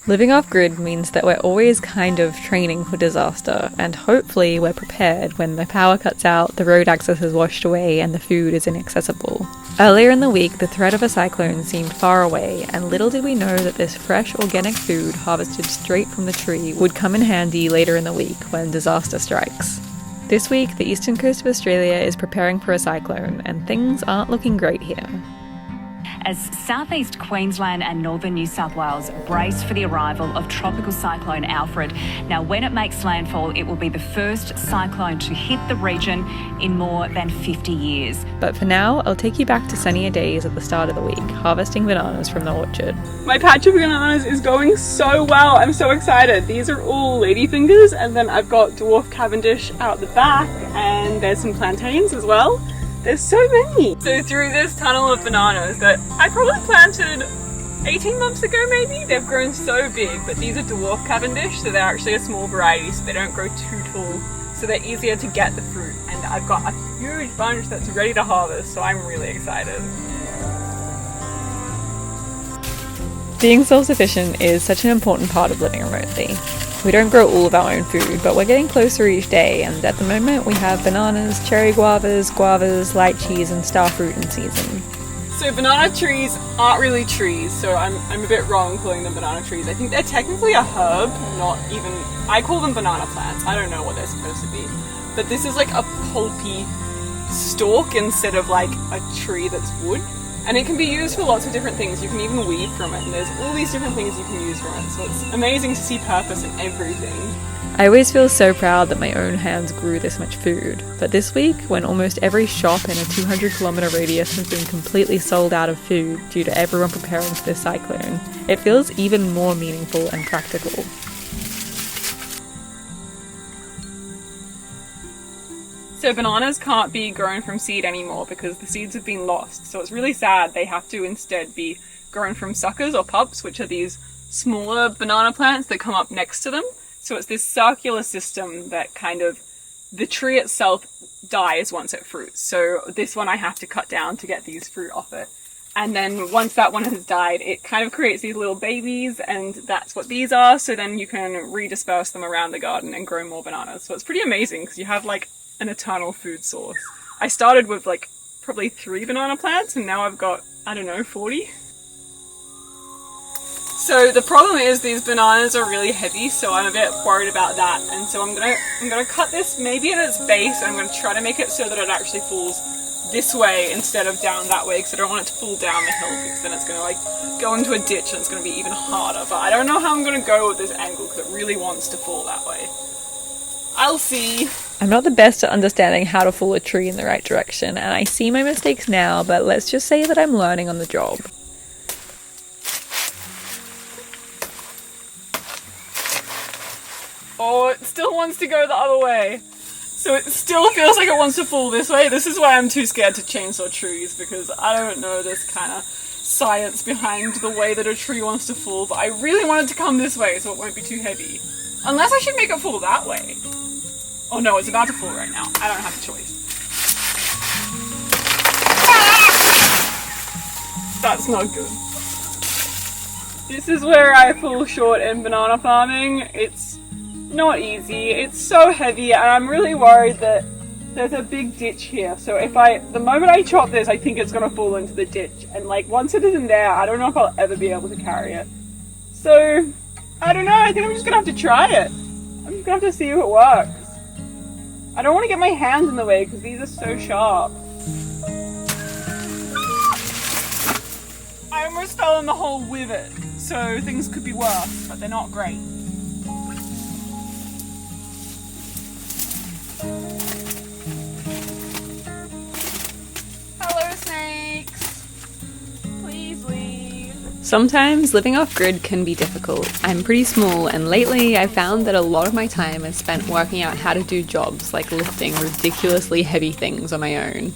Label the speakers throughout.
Speaker 1: Living off-grid means that we're always kind of training for disaster, and hopefully we're prepared when the power cuts out, the road access is washed away, and the food is inaccessible. Earlier in the week, the threat of a cyclone seemed far away, and little did we know that this fresh organic food harvested straight from the tree would come in handy later in the week when disaster strikes. This week, the eastern coast of Australia is preparing for a cyclone, and things aren't looking great here.
Speaker 2: As southeast Queensland and northern New South Wales brace for the arrival of tropical cyclone Alfred. Now, when it makes landfall, it will be the first cyclone to hit the region in more than 50 years.
Speaker 1: But for now, I'll take you back to sunnier days at the start of the week, harvesting bananas from the orchard.
Speaker 3: My patch of bananas is going so well. I'm so excited. These are all ladyfingers, and then I've got dwarf Cavendish out the back, and there's some plantains as well. There's so many. So through this tunnel of bananas that I probably planted 18 months ago maybe, they've grown so big, but these are dwarf Cavendish, so they're actually a small variety, so they don't grow too tall, so they're easier to get the fruit. And I've got a huge bunch that's ready to harvest, so I'm really excited.
Speaker 1: Being self-sufficient is such an important part of living remotely. We don't grow all of our own food, but we're getting closer each day, and at the moment we have bananas, cherry guavas, lychees, and starfruit in season.
Speaker 3: So banana trees aren't really trees, so I'm a bit wrong calling them banana trees. I think they're technically a herb, not even... I call them banana plants. I don't know what they're supposed to be. But this is like a pulpy stalk instead of like a tree that's wood. And it can be used for lots of different things. You can even weed from it, and there's all these different things you can use from it. So it's amazing to see purpose in everything.
Speaker 1: I always feel so proud that my own hands grew this much food. But this week, when almost every shop in a 200-kilometre radius has been completely sold out of food due to everyone preparing for this cyclone, it feels even more meaningful and practical.
Speaker 3: So bananas can't be grown from seed anymore because the seeds have been lost. So it's really sad. They have to instead be grown from suckers or pups, which are these smaller banana plants that come up next to them. So it's this circular system that kind of, the tree itself dies once it fruits. So this one I have to cut down to get these fruit off it. And then once that one has died, it kind of creates these little babies, and that's what these are. So then you can redisperse them around the garden and grow more bananas. So it's pretty amazing because you have like an eternal food source. I started with like probably 3 banana plants, and now I've got, I don't know, 40. So the problem is these bananas are really heavy, so I'm a bit worried about that. And so I'm gonna cut this maybe at its base, and I'm gonna try to make it so that it actually falls this way instead of down that way, because I don't want it to fall down the hill, because then it's gonna like go into a ditch and it's gonna be even harder. But I don't know how I'm gonna go with this angle because it really wants to fall that way. I'll see.
Speaker 1: I'm not the best at understanding how to fall a tree in the right direction, and I see my mistakes now, but let's just say that I'm learning on the job.
Speaker 3: Oh, it still wants to go the other way. So it still feels like it wants to fall this way. This is why I'm too scared to chainsaw trees, because I don't know this kind of science behind the way that a tree wants to fall, but I really want it to come this way so it won't be too heavy. Unless I should make it fall that way. Oh no, it's about to fall right now. I don't have a choice. That's not good. This is where I fall short in banana farming. It's not easy. It's so heavy, and I'm really worried that there's a big ditch here. So the moment I chop this, I think it's gonna fall into the ditch. And like once it is in there, I don't know if I'll ever be able to carry it. So, I don't know, I think I'm just gonna have to try it. I'm just gonna have to see if it works. I don't want to get my hands in the way because these are so sharp. I almost fell in the hole with it, so things could be worse, but they're not great. Hello, snakes. Please leave.
Speaker 1: Sometimes living off-grid can be difficult. I'm pretty small, and lately I've found that a lot of my time is spent working out how to do jobs like lifting ridiculously heavy things on my own.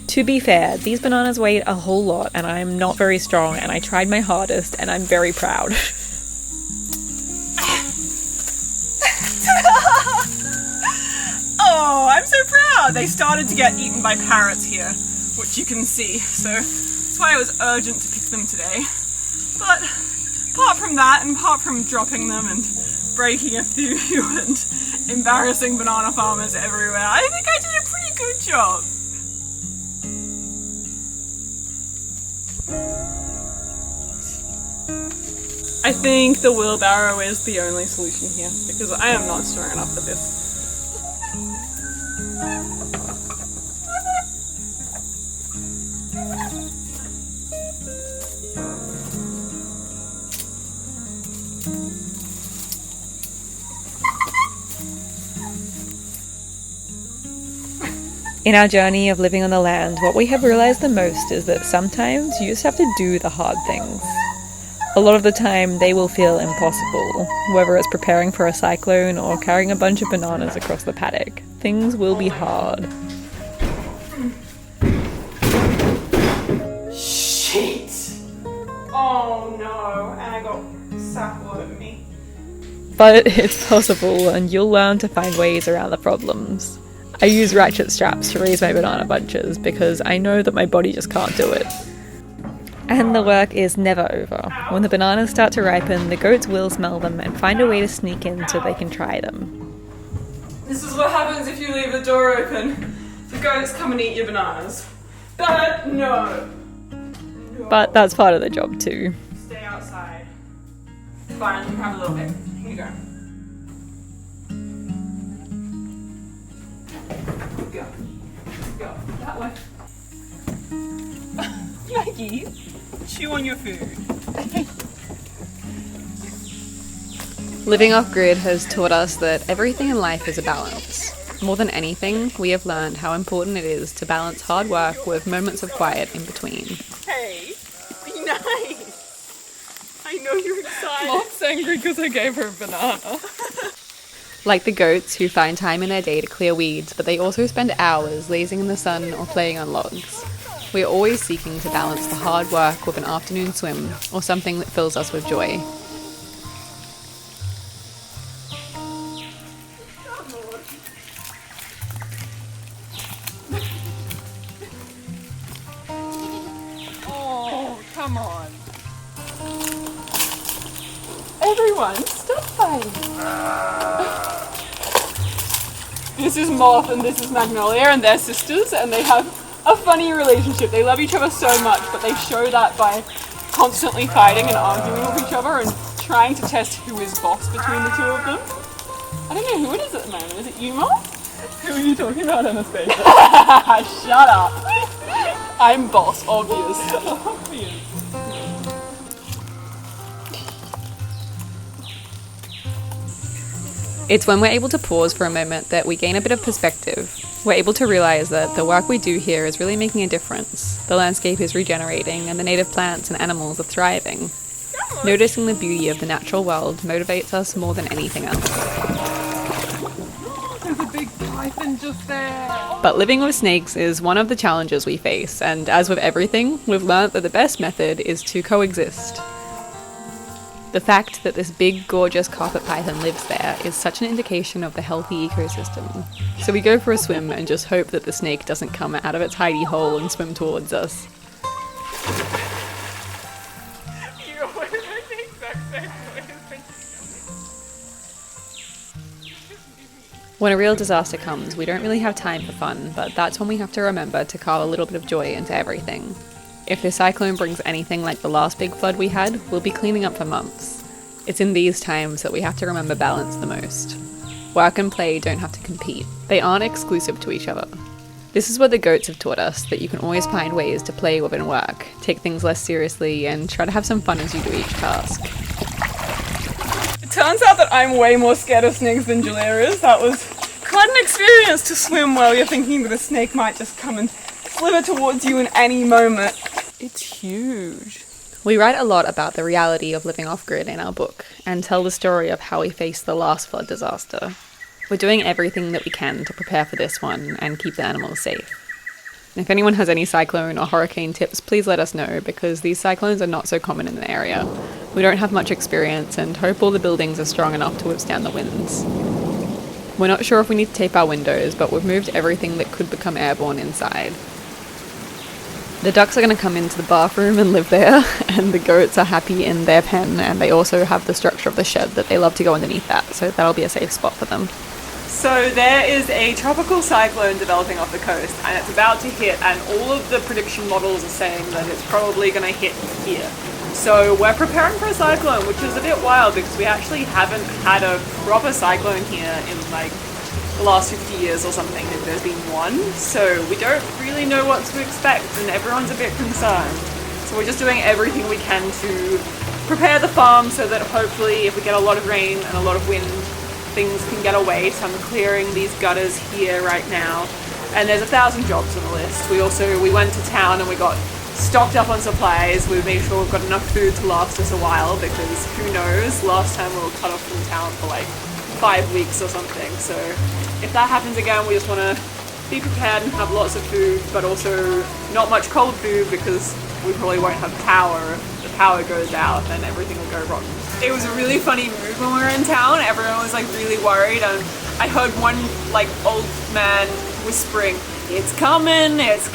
Speaker 1: To be fair, these bananas weighed a whole lot, and I'm not very strong, and I tried my hardest, and I'm very proud.
Speaker 3: Oh, I'm so proud! They started to get eaten by parrots here, which you can see, so that's why I was urgent to pick them today. But from that, and apart from dropping them and breaking a few and embarrassing banana farmers everywhere, I think I did a pretty good job. I think the wheelbarrow is the only solution here, because I am not strong enough for this.
Speaker 1: In our journey of living on the land, what we have realized the most is that sometimes you just have to do the hard things. A lot of the time they will feel impossible, whether it's preparing for a cyclone or carrying a bunch of bananas across the paddock. Things will be hard.
Speaker 3: Shit! Oh no, and I got sap all over me.
Speaker 1: But it's possible, and you'll learn to find ways around the problems. I use ratchet straps to raise my banana bunches because I know that my body just can't do it. And the work is never over. When the bananas start to ripen, the goats will smell them and find a way to sneak in so they can try them.
Speaker 3: This is what happens if you leave the door open. The goats come and eat your bananas. But no.
Speaker 1: But that's part of the job too.
Speaker 3: Stay outside. Fine, let me have a little bit. Here you go. Go. That way. Maggie, chew on your food.
Speaker 4: Living off-grid has taught us that everything in life is a balance. More than anything, we have learned how important it is to balance hard work with moments of quiet in between.
Speaker 3: Hey, be nice. I know you're excited.
Speaker 1: Mom's angry because I gave her a banana.
Speaker 4: Like the goats who find time in their day to clear weeds, but they also spend hours lazing in the sun or playing on logs. We are always seeking to balance the hard work with an afternoon swim or something that fills us with joy.
Speaker 3: Oh, come on. Everyone, stop fighting. This is Moth and this is Magnolia, and they're sisters, and they have a funny relationship. They love each other so much, but they show that by constantly fighting and arguing with each other and trying to test who is boss between the two of them. I don't know who it is at the moment. Is it you, Moth? Who are you talking about, Anastasia? Shut up. I'm boss, obvious.
Speaker 4: It's when we're able to pause for a moment that we gain a bit of perspective. We're able to realize that the work we do here is really making a difference. The landscape is regenerating and the native plants and animals are thriving. Noticing the beauty of the natural world motivates us more than anything else.
Speaker 3: There's a big python just there.
Speaker 4: But living with snakes is one of the challenges we face, and as with everything, we've learnt that the best method is to coexist. The fact that this big, gorgeous carpet python lives there is such an indication of the healthy ecosystem. So we go for a swim and just hope that the snake doesn't come out of its hidey hole and swim towards us. When a real disaster comes, we don't really have time for fun, but that's when we have to remember to carve a little bit of joy into everything. If this cyclone brings anything like the last big flood we had, we'll be cleaning up for months. It's in these times that we have to remember balance the most. Work and play don't have to compete. They aren't exclusive to each other. This is what the goats have taught us, that you can always find ways to play within work, take things less seriously, and try to have some fun as you do each task.
Speaker 3: It turns out that I'm way more scared of snakes than Julia is. That was quite an experience to swim while you're thinking that a snake might just come and slither towards you in any moment. It's huge.
Speaker 4: We write a lot about the reality of living off-grid in our book, and tell the story of how we faced the last flood disaster. We're doing everything that we can to prepare for this one and keep the animals safe. If anyone has any cyclone or hurricane tips, please let us know, because these cyclones are not so common in the area. We don't have much experience and hope all the buildings are strong enough to withstand the winds. We're not sure if we need to tape our windows, but we've moved everything that could become airborne inside. The ducks are going to come into the bathroom and live there, and the goats are happy in their pen, and they also have the structure of the shed that they love to go underneath that, so that'll be a safe spot for them.
Speaker 3: So there is a tropical cyclone developing off the coast, and it's about to hit, and all of the prediction models are saying that it's probably going to hit here. So we're preparing for a cyclone, which is a bit wild because we actually haven't had a proper cyclone here in like the last 50 years or something. There's been one, so we don't really know what to expect, and everyone's a bit concerned. So we're just doing everything we can to prepare the farm so that hopefully if we get a lot of rain and a lot of wind, things can get away. So I'm clearing these gutters here right now, and there's 1,000 jobs on the list. We went to town and we got stocked up on supplies. We made sure we've got enough food to last us a while, because who knows, last time we were cut off from town for like 5 weeks or something. So if that happens again, we just want to be prepared and have lots of food, but also not much cold food because we probably won't have power. If the power goes out, then everything will go wrong. It was a really funny mood when we were in town. Everyone was like really worried, and I heard one like old man whispering, "It's coming in, it's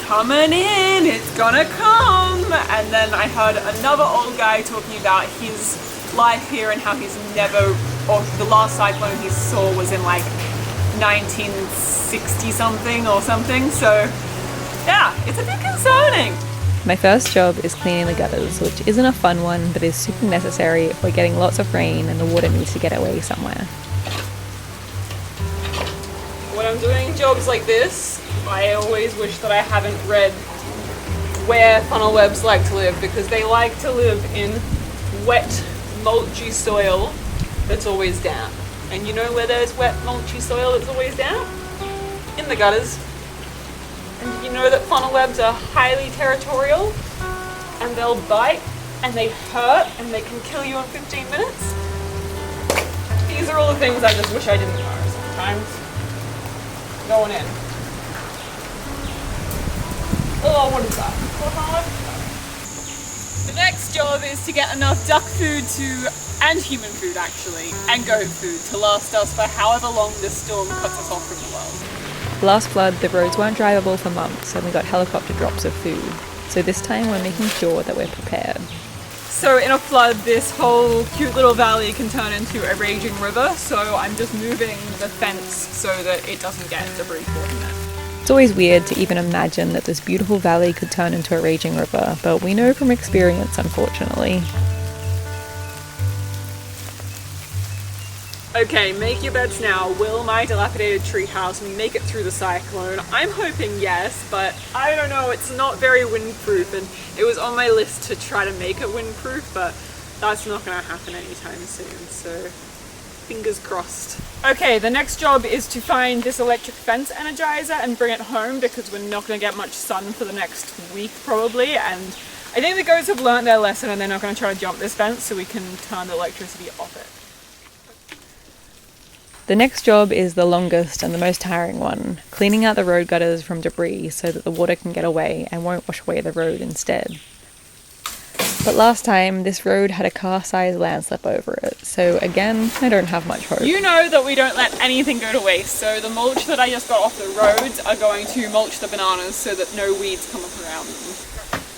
Speaker 3: gonna come." And then I heard another old guy talking about his life here and how he's never, or the last cyclone he saw was in like 1960 something or something. So yeah, it's a bit concerning.
Speaker 1: My first job is cleaning the gutters, which isn't a fun one, but is super necessary if we're getting lots of rain and the water needs to get away somewhere.
Speaker 3: When I'm doing jobs like this, I always wish that I haven't read where funnel webs like to live, because they like to live in wet, mulchy soil that's always damp. And you know where there's wet, mulchy soil that's always damp? In the gutters. And did you know that funnel webs are highly territorial, and they'll bite and they hurt and they can kill you in 15 minutes? These are all the things I just wish I didn't know sometimes. Going in. Oh, what is that? The next job is to get enough duck food and human food actually, and goat food to last us for however long this storm cuts us off from the world.
Speaker 1: Last flood, the roads weren't drivable for months and we got helicopter drops of food. So this time we're making sure that we're prepared.
Speaker 3: So in a flood, this whole cute little valley can turn into a raging river, so I'm just moving the fence so that it doesn't get debris caught in it.
Speaker 1: It's always weird to even imagine that this beautiful valley could turn into a raging river, but we know from experience, unfortunately.
Speaker 3: Okay, make your beds now. Will my dilapidated treehouse make it through the cyclone? I'm hoping yes, but I don't know, it's not very windproof, and it was on my list to try to make it windproof, but that's not going to happen anytime soon, so fingers crossed. Okay, the next job is to find this electric fence energizer and bring it home, because we're not going to get much sun for the next week probably, and I think the goats have learnt their lesson and they're not going to try to jump this fence, so we can turn the electricity off it.
Speaker 1: The next job is the longest and the most tiring one, cleaning out the road gutters from debris so that the water can get away and won't wash away the road instead. But last time, this road had a car-sized landslip over it, so again, I don't have much hope.
Speaker 3: You know that we don't let anything go to waste, so the mulch that I just got off the roads are going to mulch the bananas so that no weeds come up around them.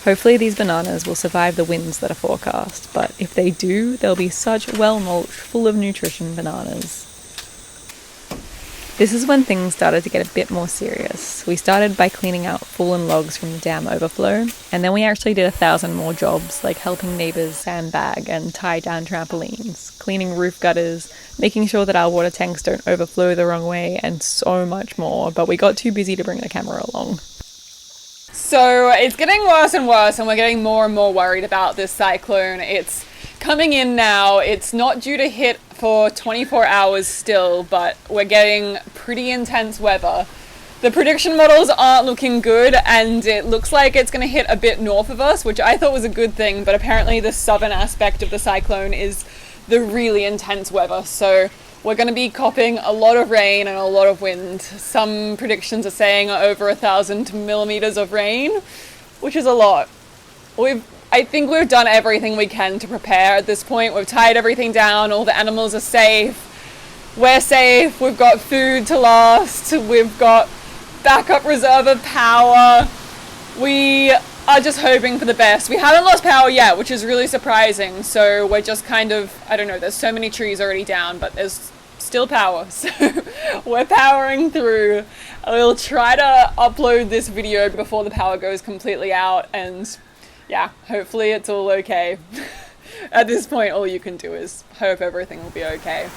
Speaker 1: Hopefully these bananas will survive the winds that are forecast, but if they do, they'll be such well-mulched, full of nutrition bananas. This is when things started to get a bit more serious. We started by cleaning out fallen logs from the dam overflow, and then we actually did 1,000 more jobs, like helping neighbours sandbag and tie down trampolines, cleaning roof gutters, making sure that our water tanks don't overflow the wrong way, and so much more, but we got too busy to bring the camera along.
Speaker 3: So it's getting worse and worse, and we're getting more and more worried about this cyclone. It's coming in now. It's not due to hit for 24 hours still, but we're getting pretty intense weather. The prediction models aren't looking good, and it looks like it's going to hit a bit north of us, which I thought was a good thing, but apparently the southern aspect of the cyclone is the really intense weather. So we're going to be copping a lot of rain and a lot of wind. Some predictions are saying over 1,000 millimeters of rain, which is a lot. I think we've done everything we can to prepare at this point. We've tied everything down, all the animals are safe, we're safe, we've got food to last, we've got backup reserve of power. We are just hoping for the best. We haven't lost power yet, which is really surprising. So we're just kind of, I don't know, there's so many trees already down, but there's still power. So we're powering through. We'll try to upload this video before the power goes completely out, and yeah, hopefully it's all okay. At this point, all you can do is hope everything will be okay.